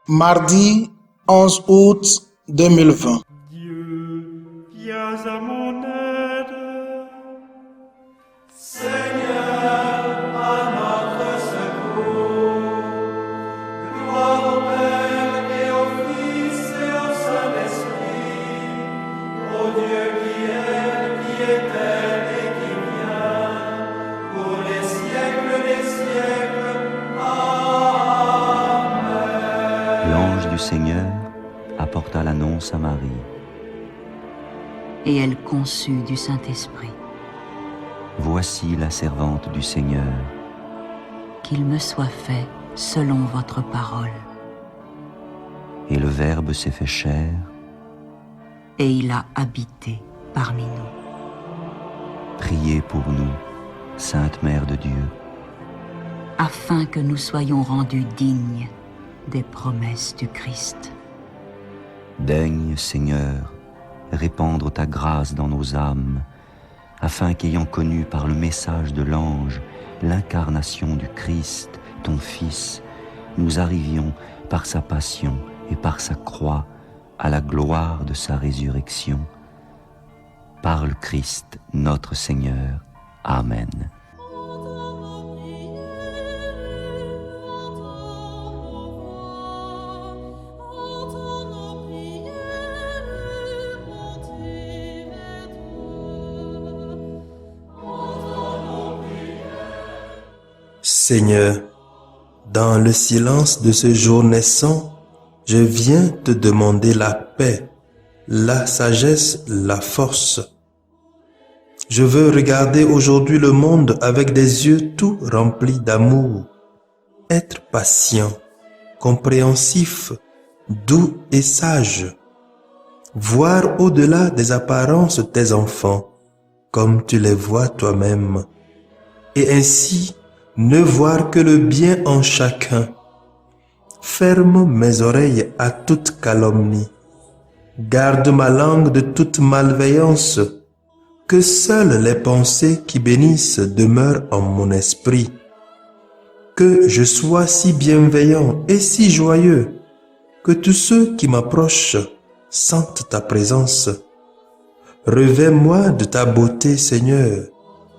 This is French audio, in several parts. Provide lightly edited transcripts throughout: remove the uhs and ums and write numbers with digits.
Mardi 11 août 2020. Dieu, viens à mon aide. Seigneur, à notre secours. Gloire au Père et au Fils et au Saint-Esprit, au Dieu qui était et qui vient, pour les siècles des siècles. Amen. L'ange du Seigneur apporta l'annonce à Marie. Et elle conçut du Saint-Esprit. Voici la servante du Seigneur. Qu'il me soit fait selon votre parole. Et le Verbe s'est fait chair. Et il a habité parmi nous. Priez pour nous, Sainte Mère de Dieu, Afin que nous soyons rendus dignes des promesses du Christ. Daigne, Seigneur, répandre ta grâce dans nos âmes, afin qu'ayant connu par le message de l'ange l'incarnation du Christ, ton Fils, nous arrivions par sa passion et par sa croix à la gloire de sa résurrection. Par le Christ notre Seigneur. Amen. Seigneur, dans le silence de ce jour naissant, je viens te demander la paix, la sagesse, la force. Je veux regarder aujourd'hui le monde avec des yeux tout remplis d'amour, être patient, compréhensif, doux et sage, voir au-delà des apparences tes enfants, comme tu les vois toi-même, et ainsi ne voir que le bien en chacun. Ferme mes oreilles à toute calomnie. Garde ma langue de toute malveillance. Que seules les pensées qui bénissent demeurent en mon esprit. Que je sois si bienveillant et si joyeux, que tous ceux qui m'approchent sentent ta présence. Revêts-moi de ta beauté, Seigneur,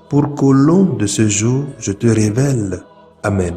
pour qu'au long de ce jour, je te révèle. Amen.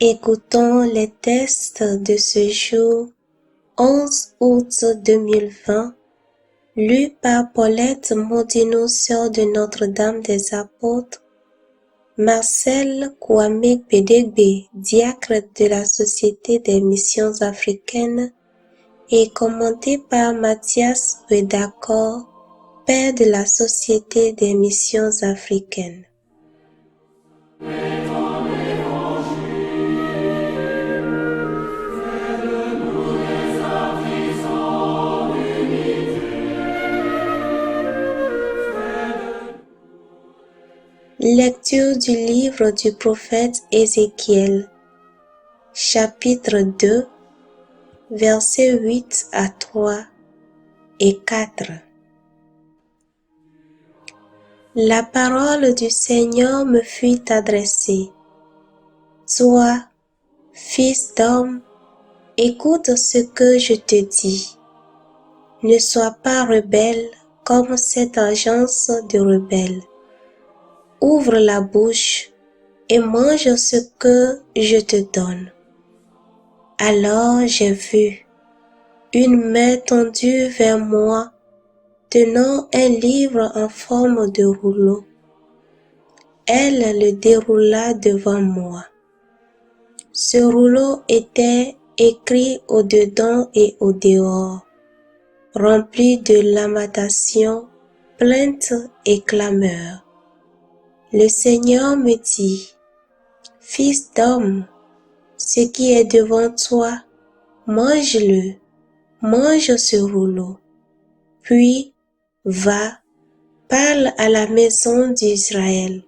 Écoutons les textes de ce jour 11 août 2020, lus par Paulette Mondino, sœur de Notre-Dame des Apôtres, Marcel Kwame Pedegbe, diacre de la Société des Missions Africaines, et commenté par Mathias Redacor, père de la Société des Missions Africaines. Lecture du livre du prophète Ézéchiel, chapitre 2, versets 8 à 3 et 4. La parole du Seigneur me fut adressée. Toi, fils d'homme, écoute ce que je te dis. Ne sois pas rebelle comme cette agence de rebelles. Ouvre la bouche et mange ce que je te donne. Alors j'ai vu une main tendue vers moi, tenant un livre en forme de rouleau. Elle le déroula devant moi. Ce rouleau était écrit au-dedans et au-dehors, rempli de lamentations, plaintes et clameurs. Le Seigneur me dit, Fils d'homme, ce qui est devant toi, mange-le, mange ce rouleau. Puis, va, parle à la maison d'Israël.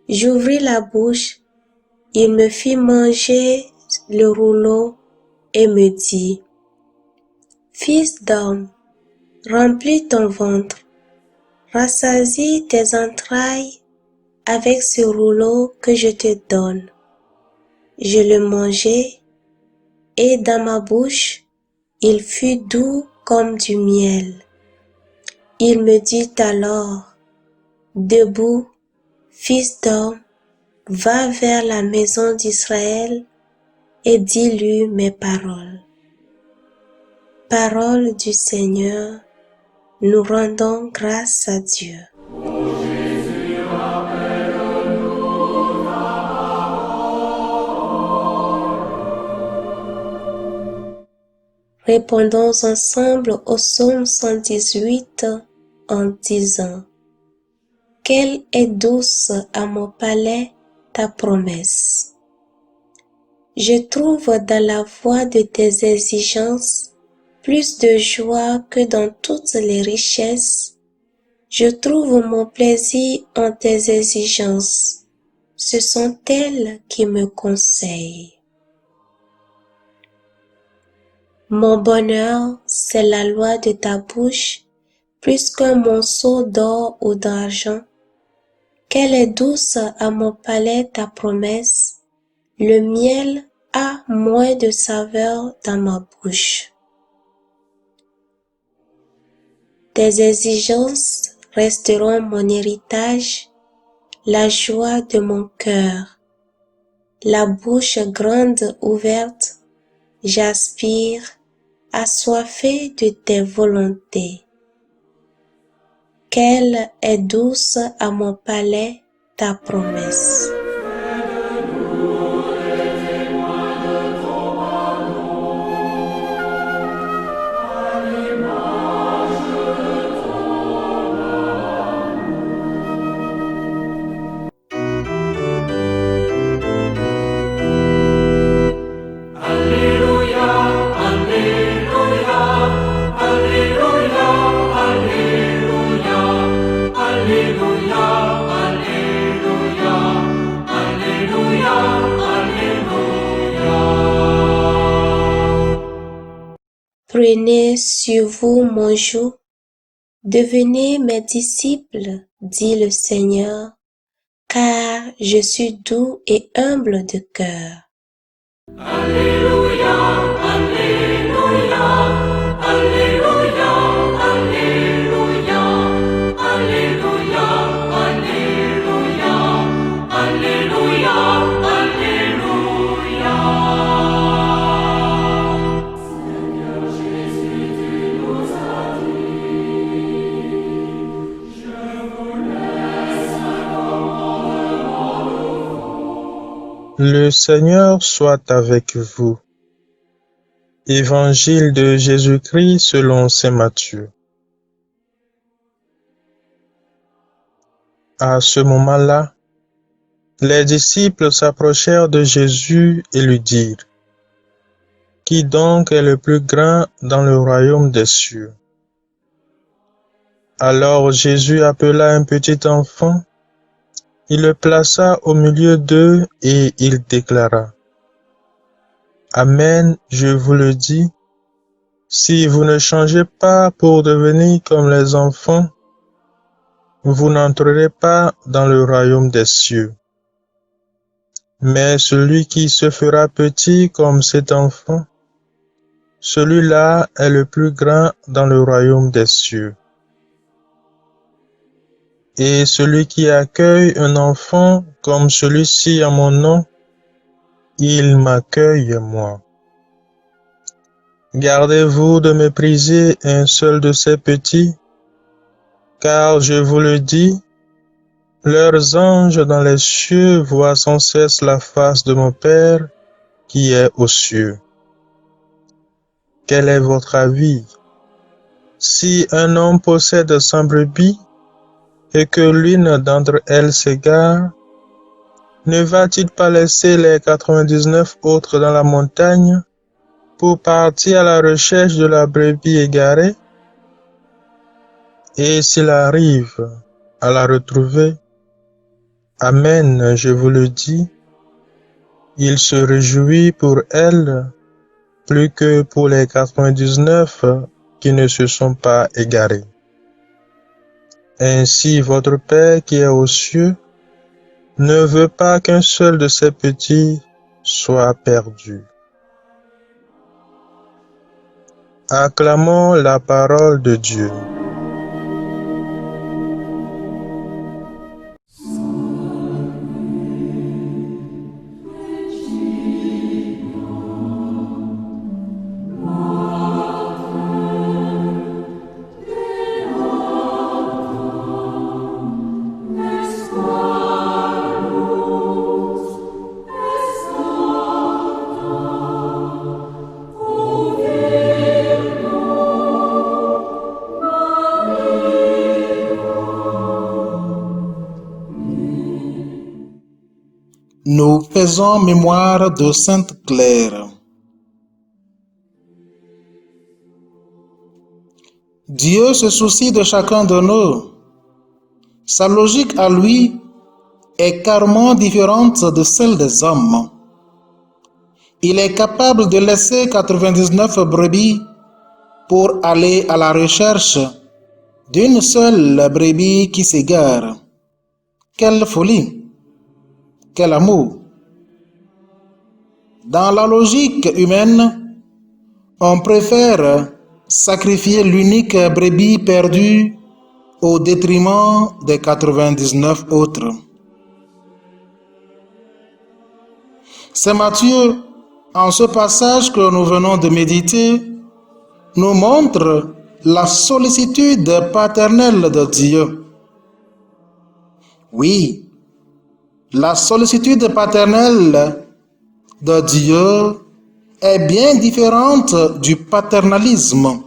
J'ouvris la bouche, il me fit manger le rouleau et me dit, Fils d'homme, remplis ton ventre, rassasie tes entrailles avec ce rouleau que je te donne. Je le mangeai, et dans ma bouche, il fut doux comme du miel. Il me dit alors, debout, fils d'homme, va vers la maison d'Israël et dis-lui mes paroles. Parole du Seigneur, nous rendons grâce à Dieu. Répondons ensemble au psaume 118 en disant, Quelle est douce à mon palais ta promesse. Je trouve dans la voie de tes exigences plus de joie que dans toutes les richesses. Je trouve mon plaisir en tes exigences. Ce sont elles qui me conseillent. Mon bonheur, c'est la loi de ta bouche, plus qu'un monceau d'or ou d'argent. Qu'elle est douce à mon palais ta promesse, le miel a moins de saveur dans ma bouche. Tes exigences resteront mon héritage, la joie de mon cœur. La bouche grande ouverte, j'aspire, assoiffé de tes volontés. Qu'elle est douce à mon palais ta promesse. Prenez sur vous mon joug, devenez mes disciples, dit le Seigneur, car je suis doux et humble de cœur. Alléluia, Alléluia, Alléluia, Alléluia, Alléluia, Alléluia, Alléluia, Alléluia. Seigneur Jésus, tu nous as dit, je vous laisse un commandement. Le Seigneur soit avec vous. Évangile de Jésus-Christ selon saint Matthieu. À ce moment-là, les disciples s'approchèrent de Jésus et lui dirent, « Qui donc est le plus grand dans le royaume des cieux ?» Alors Jésus appela un petit enfant, il le plaça au milieu d'eux et il déclara, « Amen, je vous le dis, si vous ne changez pas pour devenir comme les enfants, vous n'entrerez pas dans le royaume des cieux. Mais celui qui se fera petit comme cet enfant, celui-là est le plus grand dans le royaume des cieux. Et celui qui accueille un enfant comme celui-ci en mon nom, il m'accueille moi. Gardez-vous de mépriser un seul de ces petits, car je vous le dis, leurs anges dans les cieux voient sans cesse la face de mon Père qui est aux cieux. Quel est votre avis? Si un homme possède 100 brebis et que l'une d'entre elles s'égare, ne va-t-il pas laisser les 99 autres dans la montagne pour partir à la recherche de la brebis égarée? Et s'il arrive à la retrouver, Amen, je vous le dis, il se réjouit pour elle plus que pour les 99 qui ne se sont pas égarés. Ainsi, votre Père qui est aux cieux ne veut pas qu'un seul de ses petits soit perdu. Acclamons la parole de Dieu. Nous faisons mémoire de Sainte Claire. Dieu se soucie de chacun de nous. Sa logique à lui est carrément différente de celle des hommes. Il est capable de laisser 99 brebis pour aller à la recherche d'une seule brebis qui s'égare. Quelle folie! Quel amour! Dans la logique humaine, on préfère sacrifier l'unique brebis perdue au détriment des 99 autres. Saint Matthieu, en ce passage que nous venons de méditer, nous montre la sollicitude paternelle de Dieu. Oui, la sollicitude paternelle de Dieu est bien différente du paternalisme.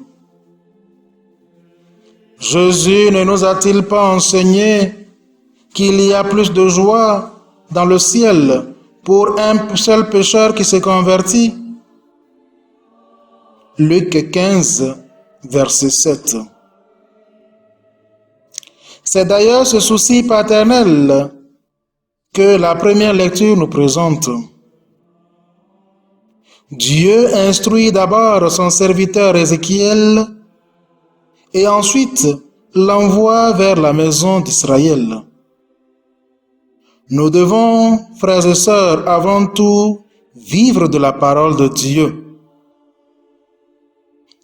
Jésus ne nous a-t-il pas enseigné qu'il y a plus de joie dans le ciel pour un seul pécheur qui se convertit? Luc 15, verset 7. C'est d'ailleurs ce souci paternel que la première lecture nous présente. Dieu instruit d'abord son serviteur Ézéchiel et ensuite l'envoie vers la maison d'Israël. Nous devons, frères et sœurs, avant tout vivre de la parole de Dieu.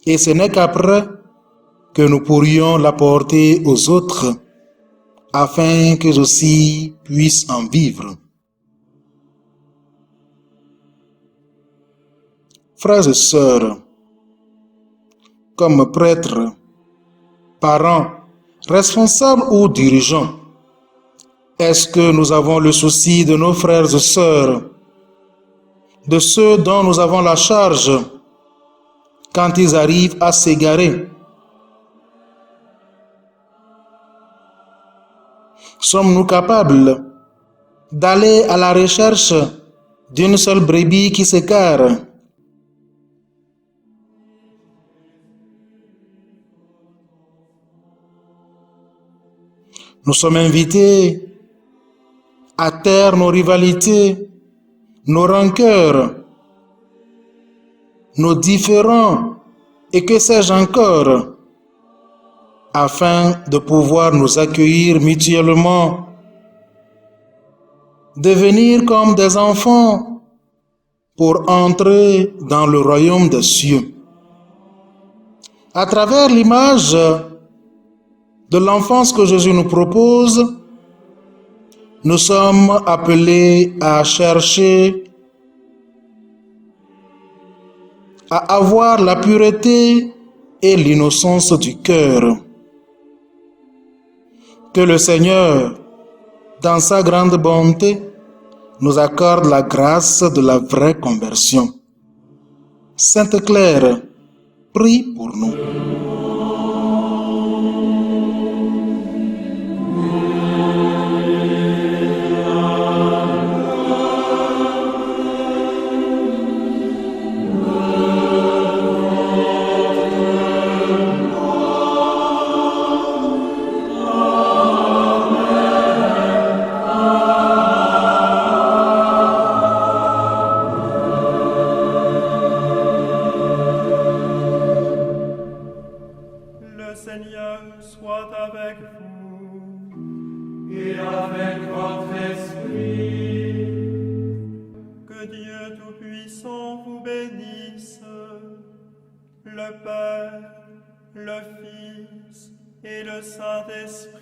Et ce n'est qu'après que nous pourrions l'apporter aux autres, afin qu'eux aussi puissent en vivre. Frères et sœurs, comme prêtres, parents, responsables ou dirigeants, est-ce que nous avons le souci de nos frères et sœurs, de ceux dont nous avons la charge quand ils arrivent à s'égarer? Sommes-nous capables d'aller à la recherche d'une seule brebis qui s'égare? Nous sommes invités à taire nos rivalités, nos rancœurs, nos différends et que sais-je encore, afin de pouvoir nous accueillir mutuellement, devenir comme des enfants pour entrer dans le royaume des cieux. À travers l'image de l'enfance que Jésus nous propose, nous sommes appelés à chercher à avoir la pureté et l'innocence du cœur. Que le Seigneur, dans sa grande bonté, nous accorde la grâce de la vraie conversion. Sainte Claire, prie pour nous. le Père, le Fils et le Saint-Esprit.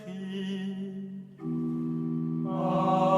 Amen.